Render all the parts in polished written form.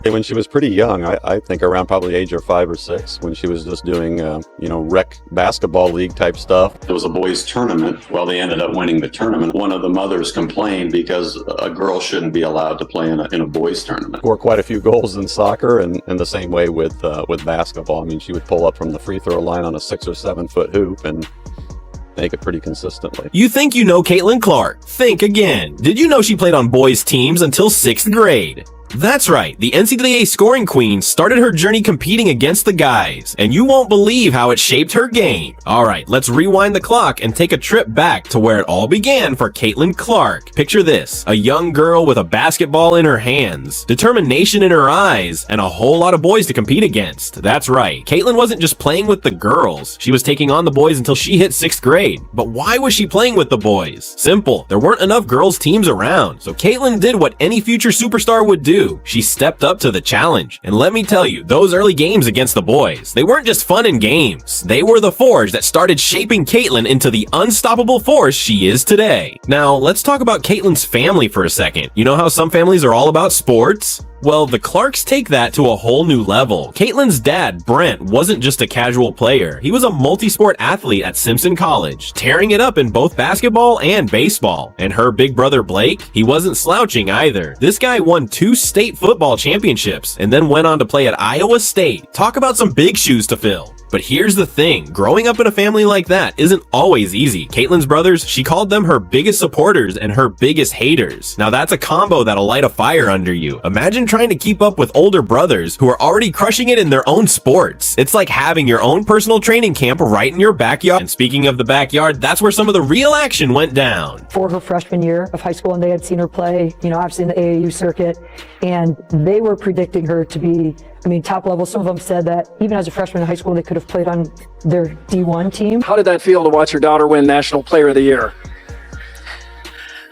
And when she was pretty young, I think around probably age of 5 or 6, when she was just doing, rec basketball league type stuff. It was a boys tournament. Well, they ended up winning the tournament. One of the mothers complained because a girl shouldn't be allowed to play in a boys tournament. Scored quite a few goals in soccer, and the same way with basketball. I mean, she would pull up from the free throw line on a 6 or 7 foot hoop and make it pretty consistently. You think you know Caitlin Clark? Think again. Did you know she played on boys teams until 6th grade? That's right, the NCAA scoring queen started her journey competing against the guys, and you won't believe how it shaped her game. Alright, let's rewind the clock and take a trip back to where it all began for Caitlin Clark. Picture this, a young girl with a basketball in her hands, determination in her eyes, and a whole lot of boys to compete against. That's right, Caitlin wasn't just playing with the girls, she was taking on the boys until she hit 6th grade. But why was she playing with the boys? Simple, there weren't enough girls teams around, so Caitlin did what any future superstar would do. She stepped up to the challenge. And let me tell you, those early games against the boys, they weren't just fun and games. They were the forge that started shaping Caitlin into the unstoppable force she is today. Now, let's talk about Caitlin's family for a second. You know how some families are all about sports? Well, the Clarks take that to a whole new level. Caitlin's dad, Brent, wasn't just a casual player. He was a multi-sport athlete at Simpson College, tearing it up in both basketball and baseball. And her big brother, Blake, he wasn't slouching either. This guy won 2 state football championships and then went on to play at Iowa State. Talk about some big shoes to fill. But here's the thing, growing up in a family like that isn't always easy. Caitlin's brothers, she called them her biggest supporters and her biggest haters. Now that's a combo that'll light a fire under you. Imagine trying to keep up with older brothers who are already crushing it in their own sports. It's like having your own personal training camp right in your backyard. And speaking of the backyard, that's where some of the real action went down. For her freshman year of high school, and they had seen her play, obviously in the AAU circuit, and they were predicting her to be, top level. Some of them said that even as a freshman in high school, they could have played on their D1 team. How did that feel to watch your daughter win National Player of the Year?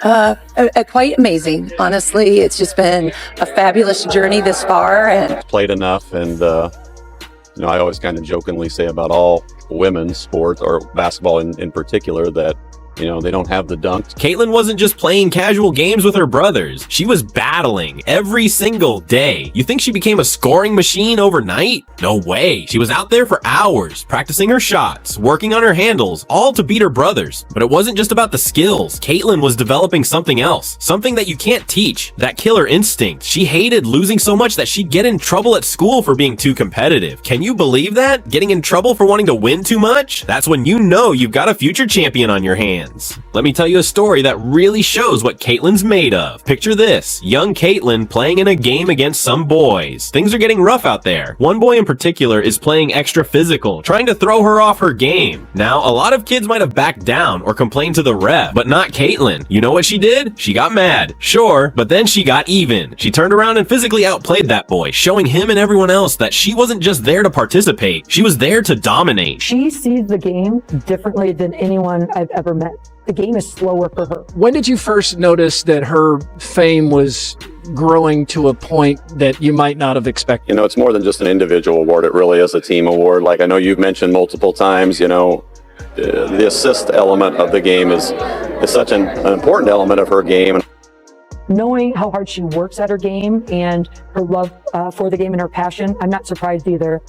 Quite amazing. Honestly, it's just been a fabulous journey this far. And played enough, and I always kind of jokingly say about all women's sports, or basketball in particular, that they don't have the dunks. Caitlin wasn't just playing casual games with her brothers. She was battling every single day. You think she became a scoring machine overnight? No way. She was out there for hours, practicing her shots, working on her handles, all to beat her brothers. But it wasn't just about the skills. Caitlin was developing something else, something that you can't teach, that killer instinct. She hated losing so much that she'd get in trouble at school for being too competitive. Can you believe that? Getting in trouble for wanting to win too much? That's when you know you've got a future champion on your hands. Let me tell you a story that really shows what Caitlin's made of. Picture this, young Caitlin playing in a game against some boys. Things are getting rough out there. One boy in particular is playing extra physical, trying to throw her off her game. Now, a lot of kids might have backed down or complained to the ref, but not Caitlin. You know what she did? She got mad. Sure, but then she got even. She turned around and physically outplayed that boy, showing him and everyone else that she wasn't just there to participate. She was there to dominate. She sees the game differently than anyone I've ever met. The game is slower for her. When did you first notice that her fame was growing to a point that you might not have expected? It's more than just an individual award. It really is a team award. Like I know you've mentioned multiple times, the assist element of the game is such an important element of her game. Knowing how hard she works at her game and her love for the game and her passion, I'm not surprised either.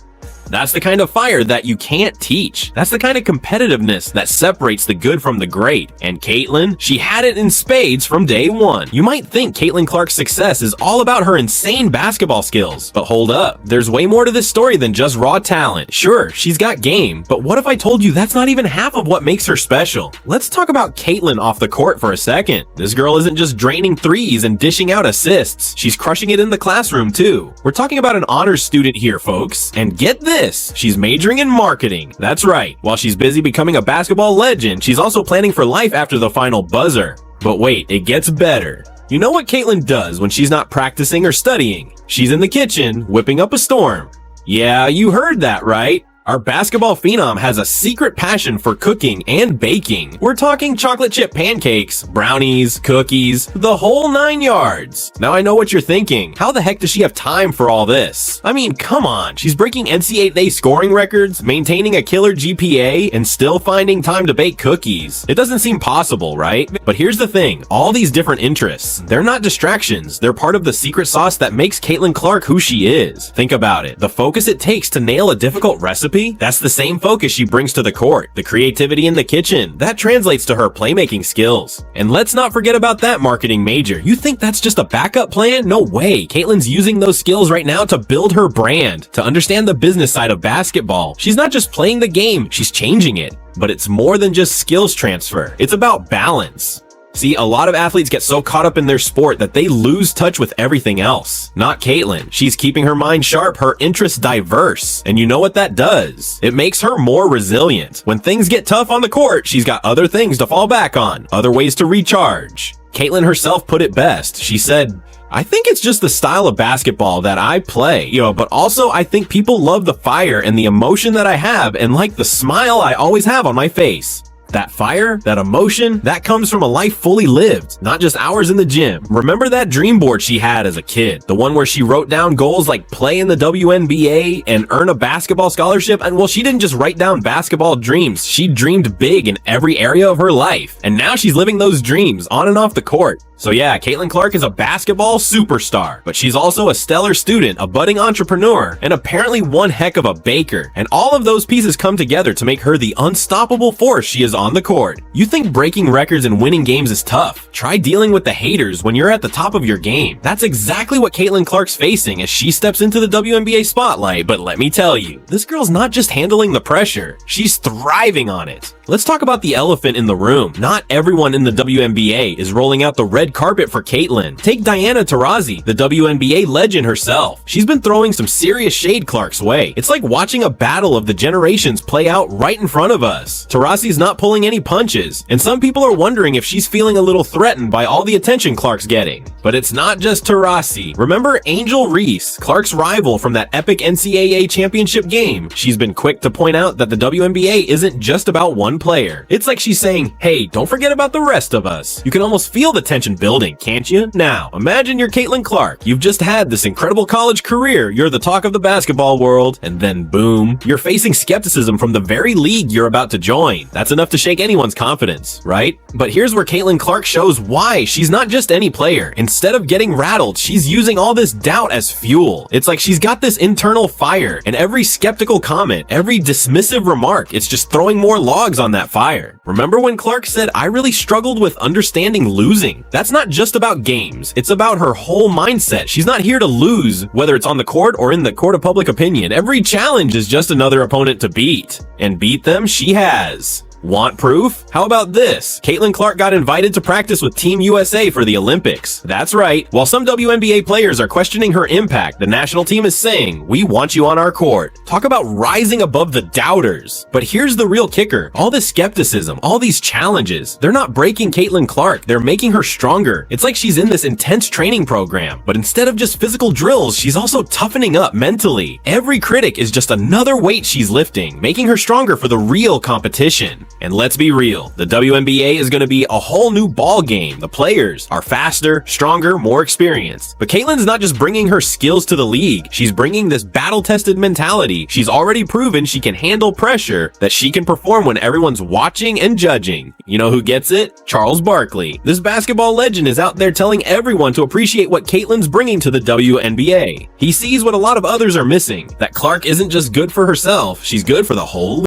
That's the kind of fire that you can't teach. That's the kind of competitiveness that separates the good from the great. And Caitlin, she had it in spades from day one. You might think Caitlin Clark's success is all about her insane basketball skills. But hold up, there's way more to this story than just raw talent. Sure, she's got game, but what if I told you that's not even half of what makes her special? Let's talk about Caitlin off the court for a second. This girl isn't just draining threes and dishing out assists. She's crushing it in the classroom too. We're talking about an honors student here, folks. And get this, she's majoring in marketing. That's right. While she's busy becoming a basketball legend, she's also planning for life after the final buzzer. But wait, it gets better. You know what Caitlin does when she's not practicing or studying? She's in the kitchen, whipping up a storm. Yeah, you heard that right. Our basketball phenom has a secret passion for cooking and baking. We're talking chocolate chip pancakes, brownies, cookies, the whole 9 yards. Now I know what you're thinking. How the heck does she have time for all this? I mean, come on. She's breaking NCAA scoring records, maintaining a killer GPA, and still finding time to bake cookies. It doesn't seem possible, right? But here's the thing. All these different interests, they're not distractions. They're part of the secret sauce that makes Caitlin Clark who she is. Think about it. The focus it takes to nail a difficult recipe, that's the same focus she brings to the court. The creativity in the kitchen, that translates to her playmaking skills. And let's not forget about that marketing major. You think that's just a backup plan? No way. Caitlin's using those skills right now to build her brand, to understand the business side of basketball. She's not just playing the game, she's changing it. But it's more than just skills transfer. It's about balance. See, a lot of athletes get so caught up in their sport that they lose touch with everything else. Not Caitlin. She's keeping her mind sharp, her interests diverse. And you know what that does? It makes her more resilient. When things get tough on the court, she's got other things to fall back on, other ways to recharge. Caitlin herself put it best. She said, I think it's just the style of basketball that I play, but also I think people love the fire and the emotion that I have and like the smile I always have on my face. That fire, that emotion, that comes from a life fully lived, not just hours in the gym. Remember that dream board she had as a kid? The one where she wrote down goals like play in the wnba and earn a basketball scholarship? And well, she didn't just write down basketball dreams. She dreamed big in every area of her life. And now she's living those dreams on and off the court. So yeah, Caitlin Clark is a basketball superstar, but she's also a stellar student, a budding entrepreneur, and apparently one heck of a baker. And all of those pieces come together to make her the unstoppable force she is on the court. You think breaking records and winning games is tough? Try dealing with the haters when you're at the top of your game. That's exactly what Caitlin Clark's facing as she steps into the WNBA spotlight, but let me tell you, this girl's not just handling the pressure, she's thriving on it. Let's talk about the elephant in the room. Not everyone in the WNBA is rolling out the red carpet for Caitlin. Take Diana Taurasi, the WNBA legend herself. She's been throwing some serious shade Clark's way. It's like watching a battle of the generations play out right in front of us. Taurasi's not pulling any punches, and some people are wondering if she's feeling a little threatened by all the attention Clark's getting. But it's not just Taurasi. Remember Angel Reese, Clark's rival from that epic NCAA championship game? She's been quick to point out that the WNBA isn't just about one player. It's like she's saying, hey, don't forget about the rest of us. You can almost feel the tension building, can't you? Now, imagine you're Caitlin Clark. You've just had this incredible college career. You're the talk of the basketball world, and then boom, you're facing skepticism from the very league you're about to join. That's enough to shake anyone's confidence, right? But here's where Caitlin Clark shows why she's not just any player. Instead of getting rattled, she's using all this doubt as fuel. It's like she's got this internal fire, and every skeptical comment, every dismissive remark, it's just throwing more logs on that fire. Remember when Clark said, I really struggled with understanding losing? That's not just about games. It's about her whole mindset. She's not here to lose, whether it's on the court or in the court of public opinion. Every challenge is just another opponent to beat. And beat them she has. Want proof? How about this? Caitlin Clark got invited to practice with Team USA for the Olympics. That's right. While some WNBA players are questioning her impact, the national team is saying, we want you on our court. Talk about rising above the doubters. But here's the real kicker. All this skepticism, all these challenges, they're not breaking Caitlin Clark. They're making her stronger. It's like she's in this intense training program, but instead of just physical drills, she's also toughening up mentally. Every critic is just another weight she's lifting, making her stronger for the real competition. And let's be real, the WNBA is going to be a whole new ball game. The players are faster, stronger, more experienced. But Caitlin's not just bringing her skills to the league. She's bringing this battle-tested mentality. She's already proven she can handle pressure, that she can perform when everyone's watching and judging. You know who gets it? Charles Barkley. This basketball legend is out there telling everyone to appreciate what Caitlin's bringing to the WNBA. He sees what a lot of others are missing, that Clark isn't just good for herself, she's good for the whole league.